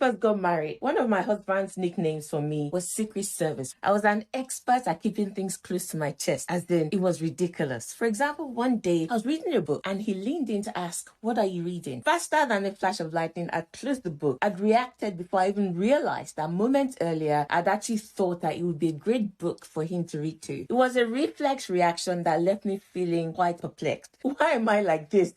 first got married, one of my husband's nicknames for me was Secret Service. I was an expert at keeping things close to my chest, as in it was ridiculous. For example, one day I was reading a book and he leaned in to ask, "What are you reading?" Faster than a flash of lightning, I'd closed the book. I'd reacted before I even realized that moments earlier, I'd actually thought that it would be a great book for him to read too. It was a reflex reaction that left me feeling quite perplexed. Why am I like this?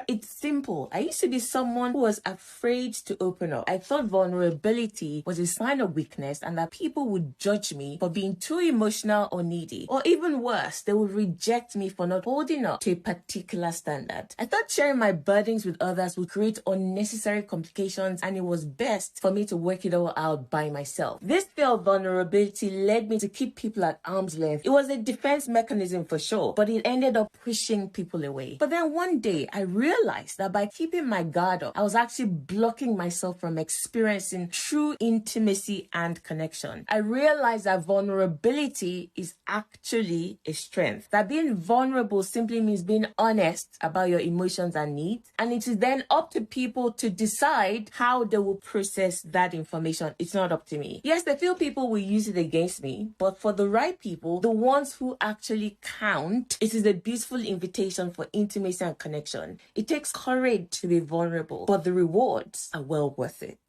It's simple. I used to be someone who was afraid to open up. I thought vulnerability was a sign of weakness and that people would judge me for being too emotional or needy. Or even worse, they would reject me for not holding up to a particular standard. I thought sharing my burdens with others would create unnecessary complications and it was best for me to work it all out by myself. This fear of vulnerability led me to keep people at arm's length. It was a defense mechanism for sure, but it ended up pushing people away. But then one day, I realized that by keeping my guard up, I was actually blocking myself from experiencing true intimacy and connection. I realized that vulnerability is actually a strength. That being vulnerable simply means being honest about your emotions and needs. And it is then up to people to decide how they will process that information. It's not up to me. Yes, a few people will use it against me, but for the right people, the ones who actually count, it is a beautiful invitation for intimacy and connection. It takes courage to be vulnerable, but the rewards are well worth it.